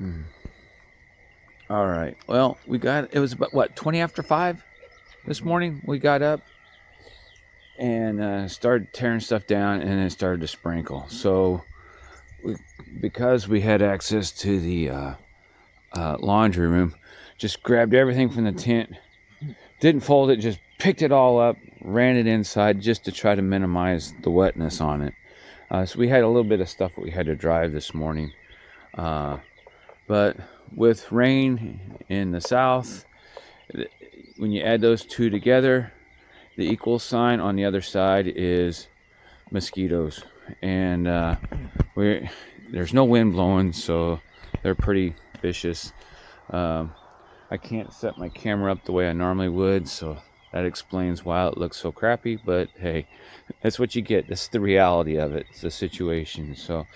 Mm. All right. Well, it was about what, 20 after 5 this morning. We got up and started tearing stuff down, and it started to sprinkle. So, because we had access to the laundry room, just grabbed everything from the tent, didn't fold it, just picked it all up, ran it inside just to try to minimize the wetness on it. So we had a little bit of stuff that we had to drive this morning. But with rain in the south, when you add those two together, the equal sign on the other side is mosquitoes. And there's no wind blowing, so they're pretty vicious. I can't set my camera up the way I normally would, so that explains why it looks so crappy. But hey, that's what you get. That's the reality of it. It's the situation. So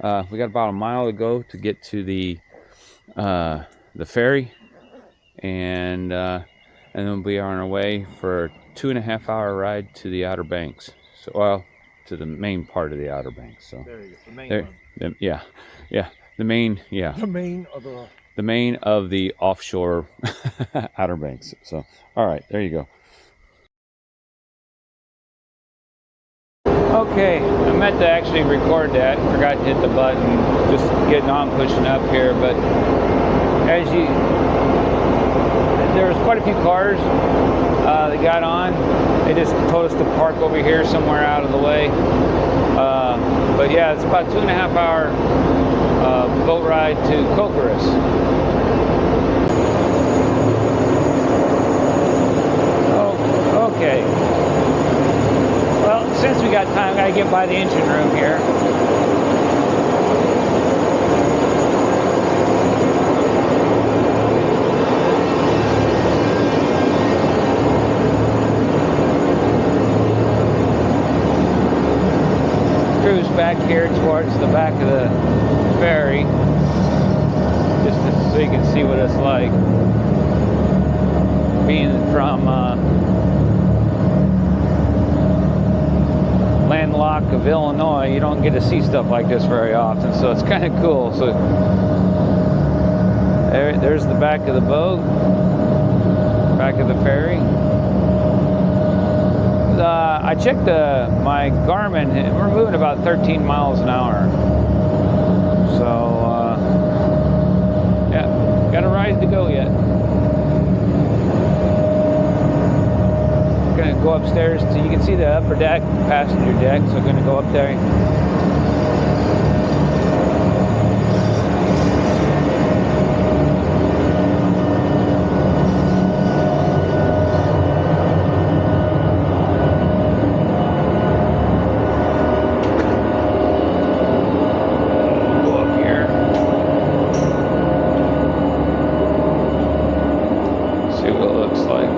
we got about a mile to go to get to the ferry, and then we'll be on our way for a 2.5-hour ride to the Outer Banks. So, well, to the main part of the Outer Banks. So there you go. The main one. Yeah, the main, yeah. The main of the offshore Outer Banks. So, all right, there you go. Okay, I meant to actually record that. Forgot to hit the button. Just getting on, pushing up here. But there was quite a few cars that got on. They just told us to park over here somewhere out of the way. But yeah, it's about 2.5-hour boat ride to Cocorus. Oh, okay. Well, since we got time, I gotta get by the engine room here. Cruise back here towards the back of the ferry, just so you can see what it's like. Being from landlocked of Illinois, you don't get to see stuff like this very often, so it's kind of cool. So there's the back of the boat, back of the ferry. I checked my Garmin, and we're moving about 13 miles an hour. So yeah, got a ride to go yet. Gonna go upstairs so you can see the upper deck, passenger deck. So I'm gonna go up there. Go up here. See what it looks like.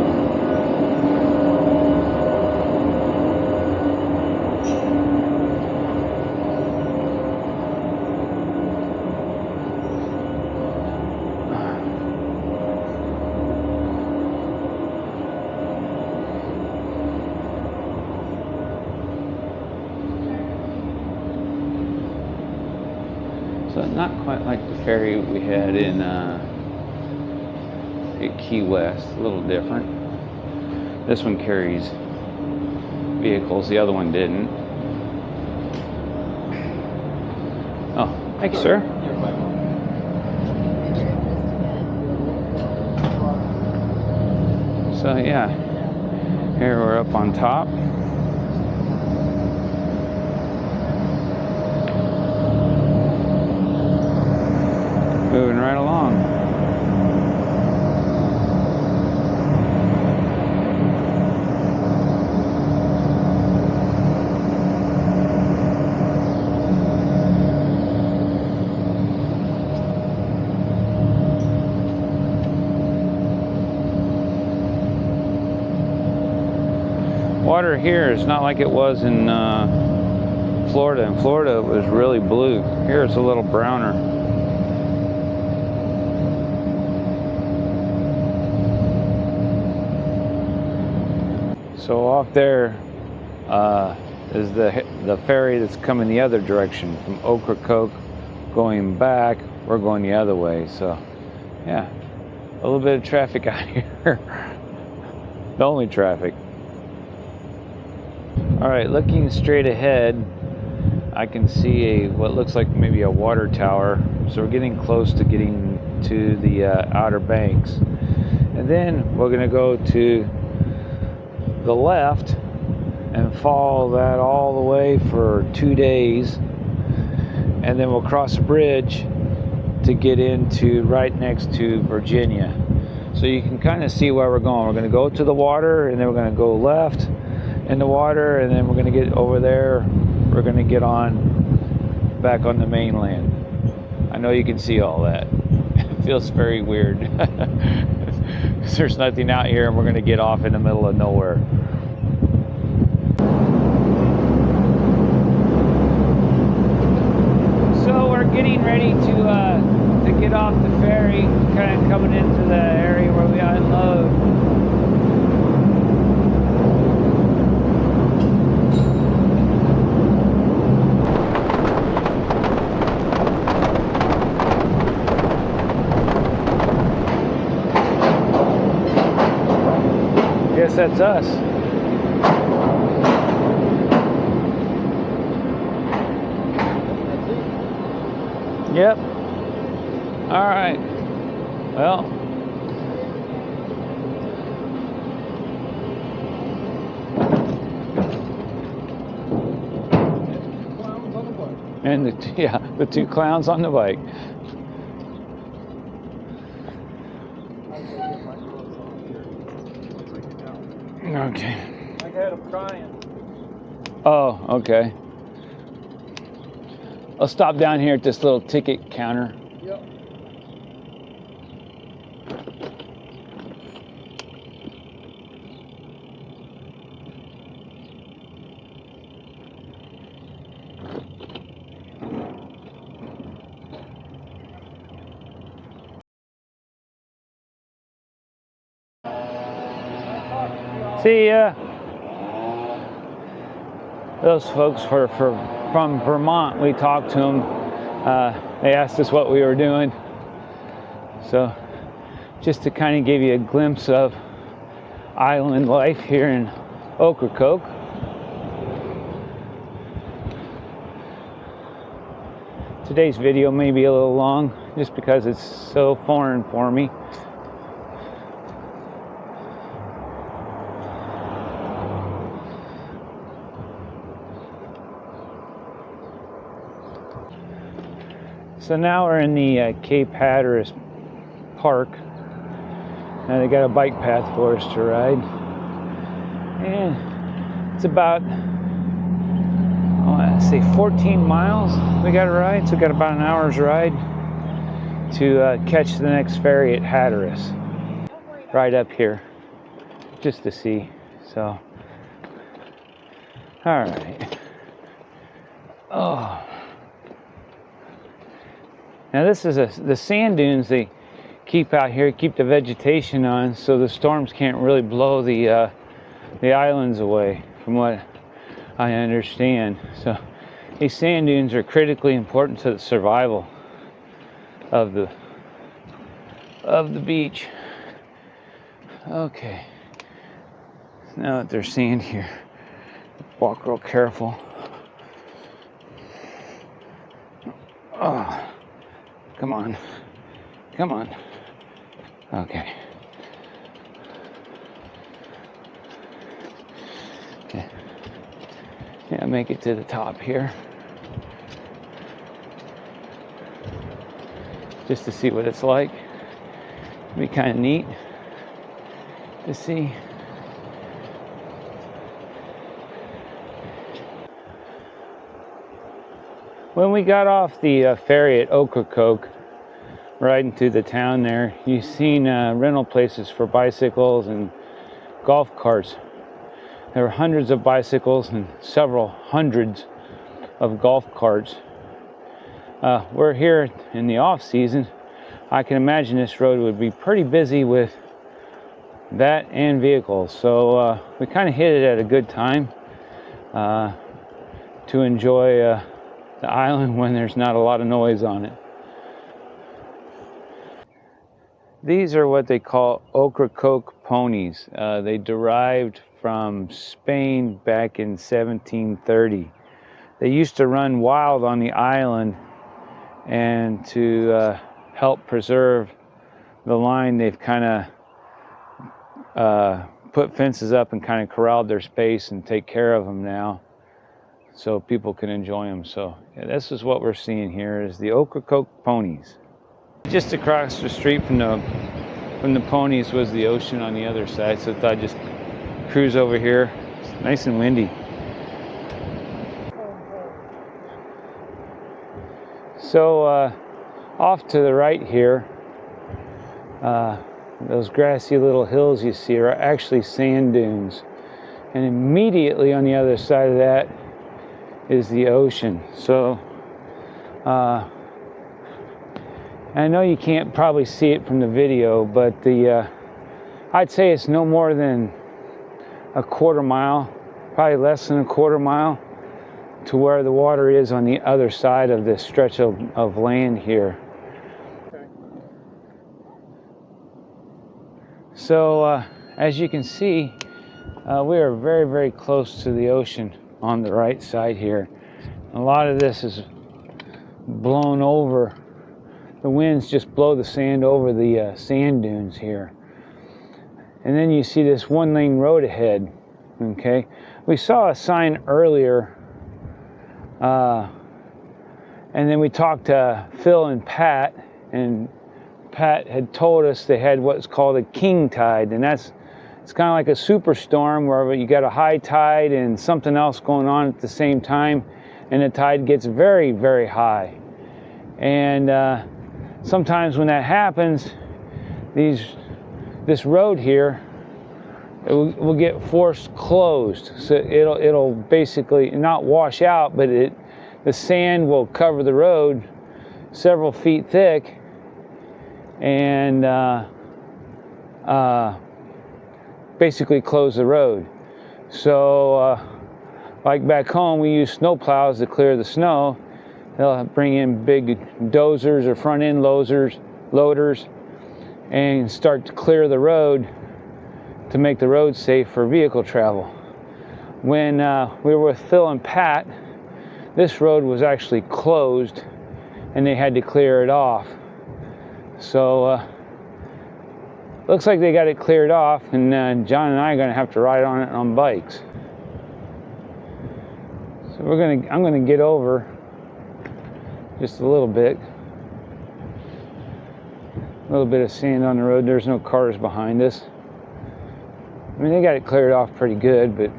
So not quite like the ferry we had in Key West, a little different. This one carries vehicles, the other one didn't. Oh, thank you, sir. You're welcome. So yeah, here we're up on top. Moving right along. Water here is not like it was in Florida. In Florida it was really blue. Here it's a little browner. So off there is the ferry that's coming the other direction from Ocracoke going back, we're going the other way. So yeah, a little bit of traffic out here. The only traffic. All right, looking straight ahead, I can see what looks like maybe a water tower. So we're getting close to getting to the Outer Banks. And then we're gonna go to the left and follow that all the way for 2 days. And then we'll cross a bridge to get into right next to Virginia. So you can kind of see where we're going. We're gonna go to the water, and then we're gonna go left in the water, and then we're gonna get over there. We're gonna get on back on the mainland. I know you can see all that. It feels very weird. There's nothing out here, and we're gonna get off in the middle of nowhere. So we're getting ready to get off the ferry, kind of coming into the area where we unload. Guess that's us. Yep. All right. Well. And the two clowns on the bike. Okay. I had him crying. Oh, okay. I'll stop down here at this little ticket counter. Yep. See ya. Those folks were from Vermont. We talked to them. They asked us what we were doing. So just to kind of give you a glimpse of island life here in Ocracoke. Today's video may be a little long just because it's so foreign for me. So now we're in the Cape Hatteras Park. Now they got a bike path for us to ride. And it's about, I want to say 14 miles we got to ride. So we got about an hour's ride to catch the next ferry at Hatteras. Right up here, just to see. So, all right. Oh. Now this is the sand dunes they keep out here, keep the vegetation on, so the storms can't really blow the islands away, from what I understand. So these sand dunes are critically important to the survival of the beach. Okay. Now that there's sand here, walk real careful. Oh. Come on. Come on. Okay. Okay. Yeah, make it to the top here. Just to see what it's like. It'd be kind of neat to see. When we got off the ferry at Ocracoke, riding through the town there, you've seen rental places for bicycles and golf carts. There were hundreds of bicycles and several hundreds of golf carts. We're here in the off season. I can imagine this road would be pretty busy with that and vehicles. So we kind of hit it at a good time to enjoy the island when there's not a lot of noise on it. These are what they call Ocracoke ponies. They derived from Spain back in 1730. They used to run wild on the island, and to help preserve the line, they've kind of put fences up and kind of corralled their space and take care of them now so people can enjoy them. So yeah, this is what we're seeing here is the Ocracoke ponies. Just across the street from the ponies was the ocean on the other side, so I thought I'd just cruise over here. It's nice and windy. So off to the right here, those grassy little hills you see are actually sand dunes, and immediately on the other side of that is the ocean. So I know you can't probably see it from the video, but I'd say it's no more than a quarter mile, probably less than a quarter mile, to where the water is on the other side of this stretch of land here. Okay. So as you can see, we are very, very close to the ocean on the right side here. A lot of this is blown over. The winds just blow the sand over the sand dunes here. And then you see this one-lane road ahead. Okay, we saw a sign earlier, and then we talked to Phil and Pat, and Pat had told us they had what's called a king tide, and it's kind of like a superstorm where you got a high tide and something else going on at the same time, and the tide gets very, very high. And sometimes when that happens, this road here, it will get forced closed. So it'll basically not wash out, but the sand will cover the road several feet thick, and basically close the road. So like back home, we use snow plows to clear the snow. They'll bring in big dozers or front end loaders and start to clear the road to make the road safe for vehicle travel. When we were with Phil and Pat, this road was actually closed and they had to clear it off. So looks like they got it cleared off, and John and I are going to have to ride on it on bikes. So I'm going to get over just a little bit. A little bit of sand on the road. There's no cars behind us. I mean, they got it cleared off pretty good, but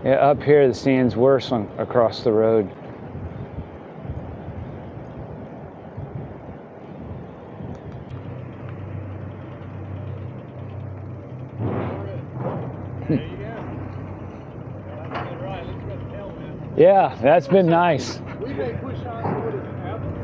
yeah, up here the sand's worse across the road. Yeah, that's been nice. We may push on to what is happening.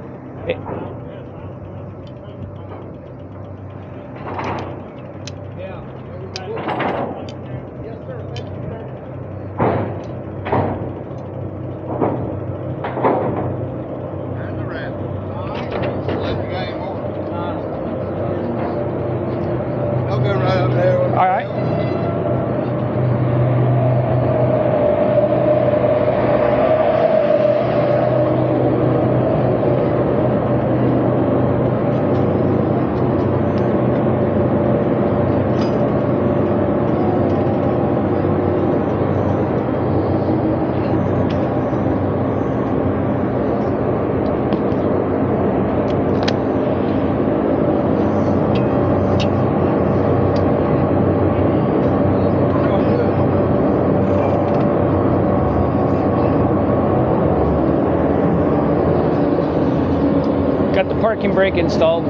Got the parking brake installed.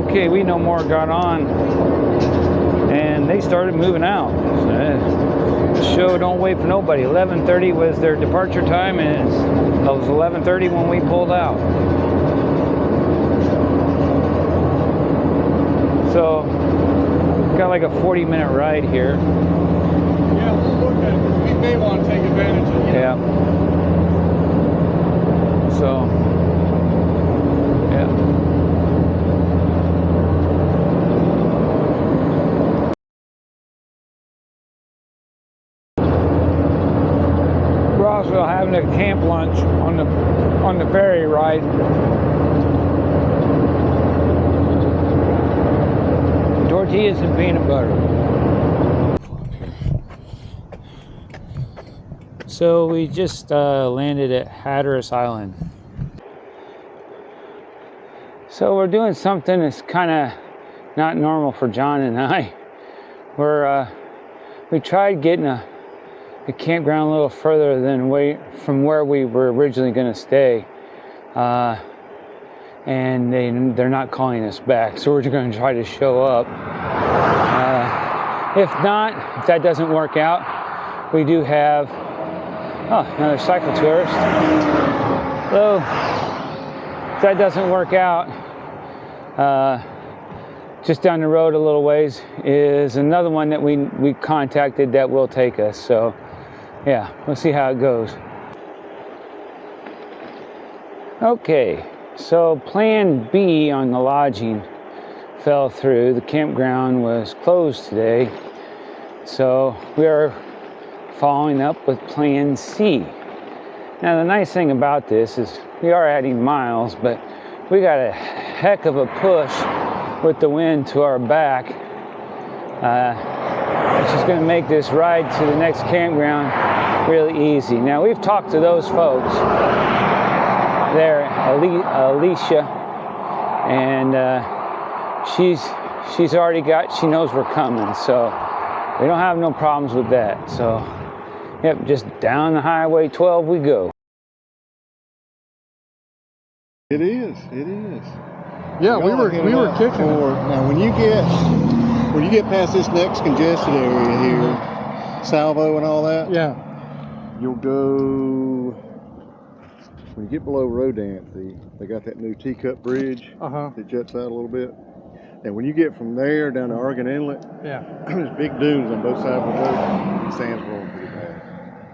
Okay, we no more got on and they started moving out. So, the show don't wait for nobody. 11:30 was their departure time, and it was 11:30 when we pulled out. So, got like a 40-minute ride here. Yeah, we'll look at it. We may want to take advantage of it. Yeah. So, yeah. We're also having a camp lunch on the ferry ride. Tortillas and peanut butter. So we just landed at Hatteras Island. So we're doing something that's kind of not normal for John and I. We tried getting a campground a little further than from where we were originally going to stay, and they're not calling us back. So we're just going to try to show up. If that doesn't work out, we do have another cycle tourist. So if that doesn't work out, just down the road a little ways is another one that we contacted that will take us. So yeah, we'll see how it goes. Okay, so plan B on the lodging fell through. The campground was closed today, so we are following up with plan C. Now the nice thing about this is we are adding miles, but we got a heck of a push with the wind to our back, which is going to make this ride to the next campground really easy. Now we've talked to those folks there, Alicia, and she knows we're coming, so we don't have no problems with that. So yep, just down the Highway 12 we go. It is. Yeah, we were kicking for, now when you get past this next congested area here, Salvo and all that, Yeah. you'll go, when you get below Rodant, they got that new teacup bridge that juts out a little bit. And when you get from there down to Oregon Inlet, Yeah. there's big dunes on both sides of the road, and sand's blowing pretty bad.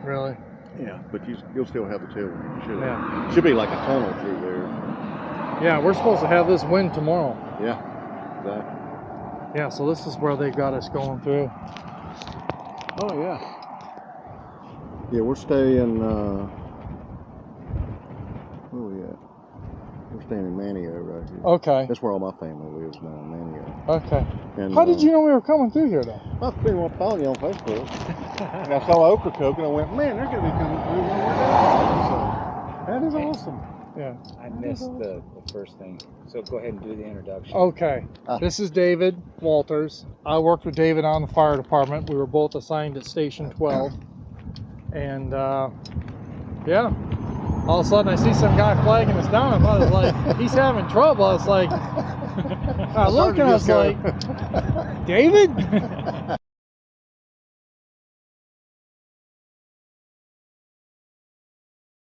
Really? Yeah, but you'll still have the tailwind. Yeah. Should be like a tunnel through there. Yeah, we're supposed to have this wind tomorrow. Yeah, exactly. Yeah, so this is where they got us going through. Oh yeah. Yeah, we're staying. Where are we at? We're staying in Manio right here. Okay. That's where all my family lives now, in Manio. Okay. And, How did you know we were coming through here, though? I've been following you on Facebook, and I saw Ocracoke, and I went, man, they're gonna be coming through when we're down. So that is awesome. Yeah. I missed the first thing, so go ahead and do the introduction. Okay. This is David Walters. I worked with David on the fire department. We were both assigned at Station 12. And yeah, all of a sudden I see some guy flagging us down. I was like, he's having trouble. I was like, I looked and I was like, David?